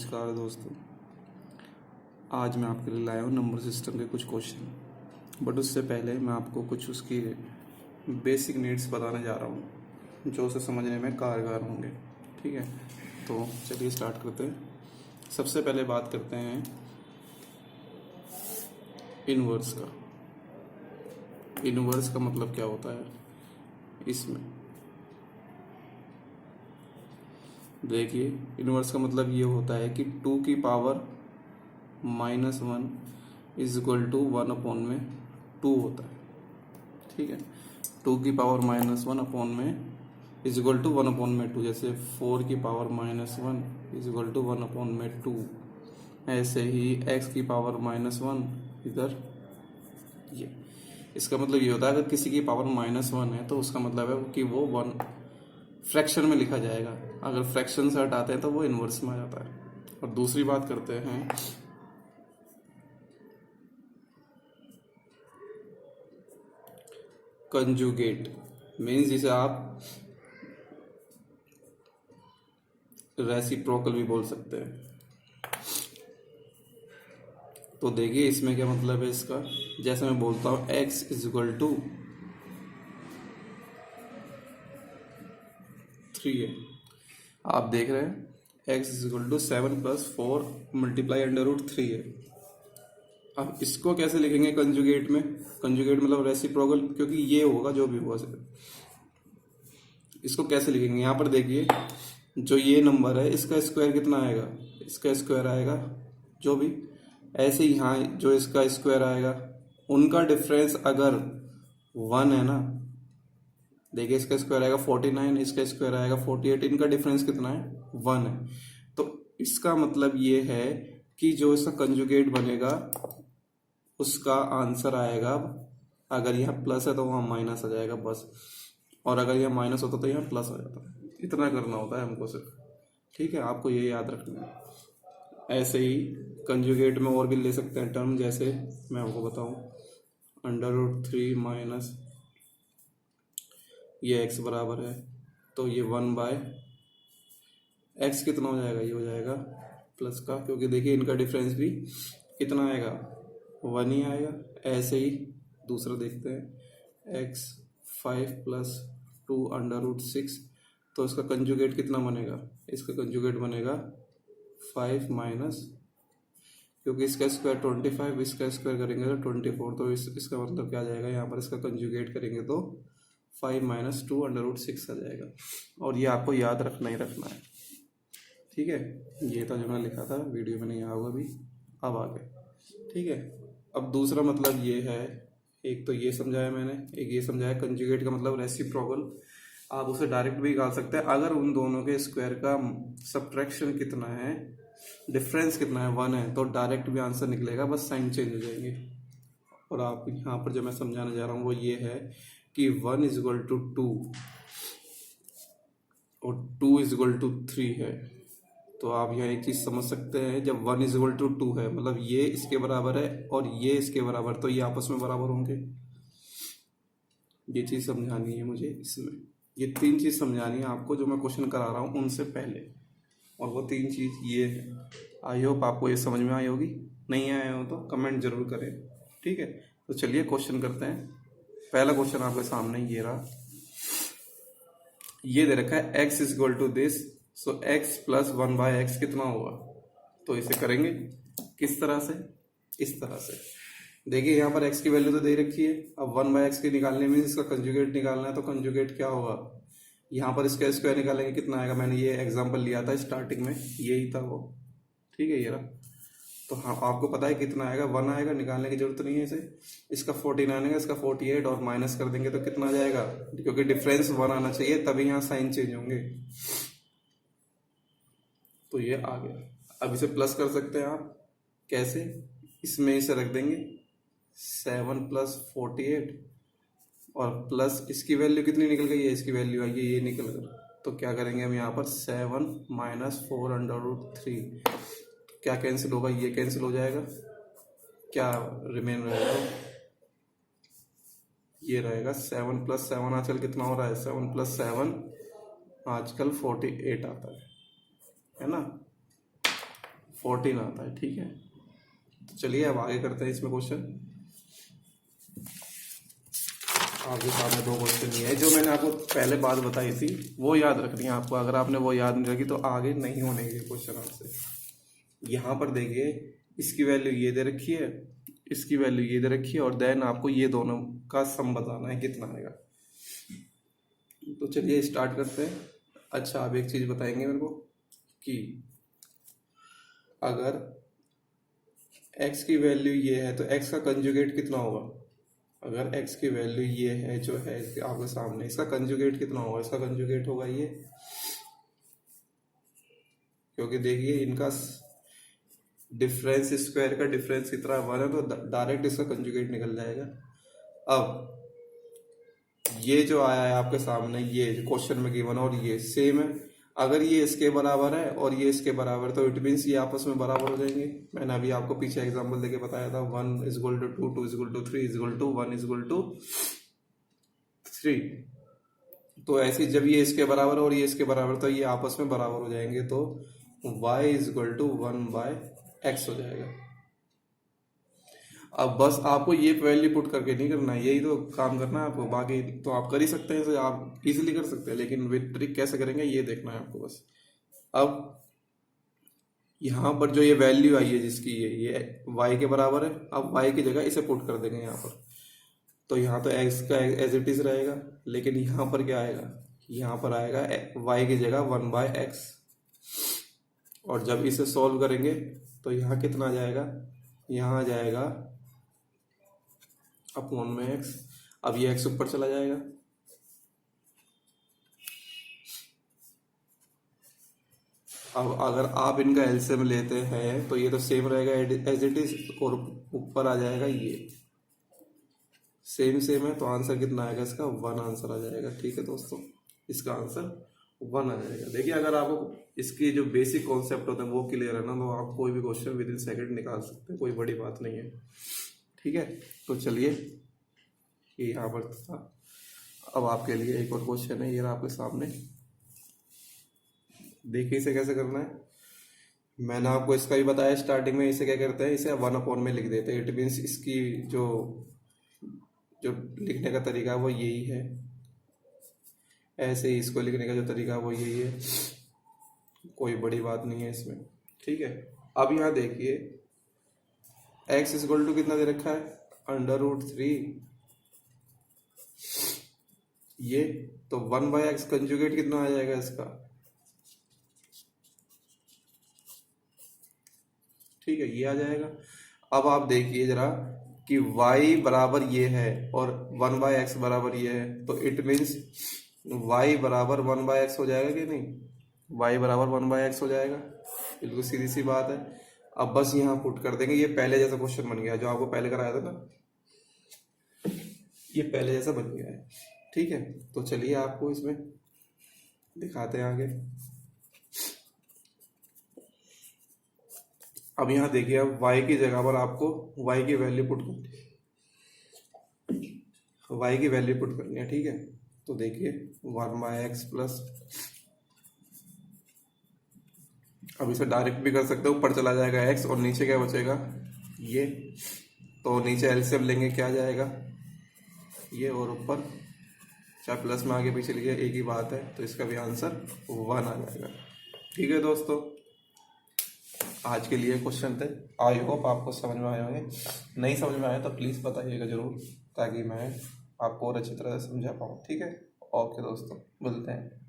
नमस्कार दोस्तों। आज मैं आपके लिए लाया हूँ नंबर सिस्टम के कुछ क्वेश्चन, बट उससे पहले मैं आपको कुछ उसकी बेसिक नीड्स बताने जा रहा हूँ जो उसे समझने में कारगर होंगे। ठीक है, तो चलिए स्टार्ट करते हैं। सबसे पहले बात करते हैं इनवर्स का। इनवर्स का मतलब क्या होता है? इसमें देखिए, इनवर्स का मतलब ये होता है कि 2 की power -1 is equal to 1 upon में 2 होता है। ठीक है, 2 की पावर -1 अपॉन में इज इक्वल टू 1 अपॉन में 2। जैसे 4 की power -1 is equal to 1 upon में 2। ऐसे ही x की पावर -1 इधर ये। इसका मतलब ये होता है अगर किसी की पावर -1 है तो उसका मतलब है कि वो 1 फ्रैक्शन में लिखा जाएगा। अगर फ्रैक्शन से हटाते हैं तो वो इनवर्स में आ जाता है। और दूसरी बात करते हैं कंजुगेट। मीन्स जिसे आप रेसिप्रोकल भी बोल सकते हैं। तो देखिए इसमें क्या मतलब है इसका। जैसे मैं बोलता हूँ x इज इक्वल टू 3 है, आप देख रहे हैं x is equal to 7 + 4 multiply √3 है। अब इसको कैसे लिखेंगे कंजुगेट में? कंजुगेट मतलब रेसिप्रोकल, क्योंकि ये होगा जो भी होगा। इसको कैसे लिखेंगे? यहाँ पर देखिए, जो ये नंबर है इसका स्क्वायर कितना आएगा? इसका स्क्वायर आएगा जो भी। ऐसे ही यहाँ जो इसका स्क्वायर आएगा, उनका डिफरेंस अगर 1 है ना, देखिए इसका स्क्वायर आएगा 49, इसका स्क्वायर आएगा 48, इनका डिफरेंस कितना है? 1 है। तो इसका मतलब ये है कि जो इसका कंजुगेट बनेगा उसका आंसर आएगा, अगर यहाँ प्लस है तो वहाँ माइनस आ जाएगा बस, और अगर यहाँ माइनस होता तो यहाँ प्लस आ जाता है। इतना करना होता है हमको सिर्फ। ठीक है, आपको ये याद रखना है। ऐसे ही कंजुगेट में और भी ले सकते हैं टर्म, जैसे मैं आपको बताऊं √3 माइनस ये x बराबर है, तो ये 1/x कितना हो जाएगा? ये हो जाएगा प्लस का, क्योंकि देखिए इनका डिफरेंस भी कितना आएगा? 1 ही आएगा। ऐसे ही दूसरा देखते हैं x 5 + 2 √6, तो इसका कंजुगेट कितना बनेगा? इसका कंजुगेट बनेगा 5 माइनस, क्योंकि इसका स्क्वायर 25, इसका स्क्वायर करेंगे तो 24, तो इसका मतलब क्या आ जाएगा? यहाँ पर इसका कंजुगेट करेंगे तो 5 - 2 √6 आ जाएगा। और ये आपको याद रखना ही रखना है। ठीक है, ये था जो मैंने लिखा था वीडियो में, नहीं आया होगा अभी, अब आ गए। ठीक है, अब दूसरा मतलब ये है, एक तो ये समझाया मैंने, एक ये समझाया कंजुगेट का मतलब रेसिप्रोकल। आप उसे डायरेक्ट भी निकाल सकते हैं। अगर उन दोनों के स्क्वायर का सब्ट्रैक्शन कितना है, डिफरेंस कितना है, 1 है, तो डायरेक्ट भी आंसर निकलेगा, बस साइन चेंज हो जाएंगे। और आप यहाँ पर जो मैं समझाने जा रहा हूँ वो ये है कि 1 = 2 और 2 = 3 है। तो आप यहाँ एक चीज़ समझ सकते हैं, जब 1 = 2 है मतलब ये इसके बराबर है और ये इसके बराबर, तो ये आपस में बराबर होंगे। ये चीज़ समझानी है मुझे इसमें। ये 3 चीज़ समझानी है आपको जो मैं क्वेश्चन करा रहा हूँ उनसे पहले, और वो 3 चीज़ ये है। आई होप आपको ये समझ में आई होगी। नहीं आया हो तो कमेंट जरूर करें। ठीक है, तो चलिए क्वेश्चन करते हैं। पहला क्वेश्चन आपके सामने ये रहा। ये दे रखा है x is equal to this, so x + 1/x कितना होगा? तो इसे करेंगे किस तरह से? इस तरह से। देखिए यहाँ पर x की वैल्यू तो दे रखी है। अब 1/x के निकालने में इसका कंजुगेट निकालना है, तो कंजुगेट क्या होगा? यहाँ पर इसका स्क्वायर निकालेंगे, कितना आएगा? मैंने ये एग्जाम्पल लिया था स्टार्टिंग में, यही था वो। ठीक है, ये रहा। तो हाँ, आपको पता है कितना आएगा? 1 आएगा, निकालने की जरूरत नहीं है इसे। इसका 49 आएगा, इसका 48, और माइनस कर देंगे तो कितना आ जाएगा? क्योंकि डिफरेंस 1 आना चाहिए, तभी यहाँ साइन चेंज होंगे। तो ये आ गया। अब इसे प्लस कर सकते हैं आप। कैसे? इसमें इसे रख देंगे 7 + 48, और प्लस इसकी वैल्यू कितनी निकल गई है? इसकी वैल्यू आई है ये निकल गई। तो क्या करेंगे हम यहाँ पर? 7 - 4 √3, क्या कैंसिल होगा? ये कैंसिल हो जाएगा। क्या रिमेन रहेगा? ये रहेगा 7 + 7, आजकल कितना हो रहा है? 7 + 7 आजकल 48 आता है ना। 14 आता है। ठीक है, तो चलिए अब आगे करते हैं इसमें क्वेश्चन। आपके सामने दो क्वेश्चन ये है, जो मैंने आपको पहले बात बताई थी वो याद रखनी है आपको। अगर आपने वो याद नहीं रखी तो आगे नहीं होने के क्वेश्चन आपसे। यहाँ पर देखिए, इसकी वैल्यू ये दे रखी है, इसकी वैल्यू ये दे रखी है, और देन आपको ये दोनों का सम बताना है कितना आएगा। तो चलिए स्टार्ट करते हैं। अच्छा, आप एक चीज बताएंगे मेरे को कि अगर x की वैल्यू ये है तो x का कंजुगेट कितना होगा। अगर x की वैल्यू ये है जो है आपके सामने, इसका कंजुगेट कितना होगा। इसका कंजुगेट होगा ये, क्योंकि देखिए इनका डिफरेंस, स्क्वायर का डिफरेंस कितना 1 है, तो डायरेक्ट इसका कंजुगेट निकल जाएगा। अब ये जो आया है आपके सामने, ये जो क्वेश्चन में गिवन और ये सेम है। अगर ये इसके बराबर है और ये इसके बराबर है तो इट मीन्स ये आपस में बराबर हो जाएंगे। मैंने अभी आपको पीछे एग्जांपल देके बताया था 1 is equal to 2, 2 is equal to 3 is equal to 1 is equal to 3। तो ऐसे जब ये इसके बराबर और ये इसके बराबर तो ये आपस में बराबर हो जाएंगे, तो y is equal to 1/x हो जाएगा। अब बस आपको ये वैल्यू पुट करके नहीं करना है, यही तो काम करना है आपको। बाकी तो आप कर ही सकते हैं, आप इजीली कर सकते हैं, लेकिन विद ट्रिक कैसे करेंगे ये देखना है आपको बस। अब यहाँ पर जो ये वैल्यू आई है जिसकी ये y के बराबर है, अब y की जगह इसे पुट कर देंगे यहाँ पर। तो यहाँ तो x का एज इट इज रहेगा, लेकिन यहाँ पर क्या आएगा, यहाँ पर आएगा y की जगह 1/x। और जब इसे सॉल्व करेंगे तो यहाँ कितना आ जाएगा, यहाँ आ जाएगा अपॉन में x। अब ये x ऊपर चला जाएगा, अब अगर आप इनका एलसीएम लेते हैं तो ये तो सेम रहेगा एज इट इज, और ऊपर आ जाएगा ये सेम सेम है, तो आंसर कितना आएगा इसका 1 आंसर आ जाएगा। ठीक है दोस्तों, इसका आंसर 1 आ जाएगा। देखिए, अगर आपको इसकी जो बेसिक कॉन्सेप्ट होता है वो क्लियर है ना, तो आप कोई भी क्वेश्चन विद इन सेकंड निकाल सकते हैं, कोई बड़ी बात नहीं है। ठीक है, तो चलिए ये यहाँ पर था। अब आपके लिए एक और क्वेश्चन है, ये रहा आपके सामने। देखिए इसे कैसे करना है। मैंने आपको इसका भी बताया स्टार्टिंग में। इसे क्या करते हैं, इसे 1 में लिख देते हैं। इट मीन्स इसकी जो लिखने का तरीका है वो यही है, ऐसे ही इसको लिखने का जो तरीका है वो यही है, कोई बड़ी बात नहीं है इसमें। ठीक है, अब यहाँ देखिए x इज इक्वल टू कितना दे रखा है, √3। ये तो 1/x कंजुगेट कितना आ जाएगा इसका। ठीक है, ये आ जाएगा। अब आप देखिए जरा कि y बराबर ये है और 1/x बराबर ये है, तो इट मीन्स y बराबर 1/x हो जाएगा कि नहीं। y बराबर 1/x हो जाएगा, बिल्कुल सीधी सी बात है। अब बस यहाँ पुट कर देंगे, ये पहले जैसा क्वेश्चन बन गया जो आपको पहले कराया था ना, ये पहले जैसा बन गया है। ठीक है, तो चलिए आपको इसमें दिखाते हैं आगे। अब यहाँ देखिए, अब y की जगह पर आपको y की वैल्यू पुट करनी है, y की वैल्यू पुट करनी है। ठीक है, तो देखिए 1/x प्लस, अब इसे डायरेक्ट भी कर सकते हो, ऊपर चला जाएगा x और नीचे क्या बचेगा ये, तो नीचे एलसीएम लेंगे क्या आ जाएगा ये, और ऊपर चाहे प्लस में आगे पीछे लिखे एक ही बात है, तो इसका भी आंसर 1 आ जाएगा। ठीक है दोस्तों, आज के लिए क्वेश्चन थे। आई होप आपको समझ में आए होंगे। नहीं समझ में आया तो प्लीज़ बताइएगा ज़रूर, ताकि मैं आपको और अच्छी तरह से समझा पाऊँ। ठीक है, ओके दोस्तों, मिलते हैं।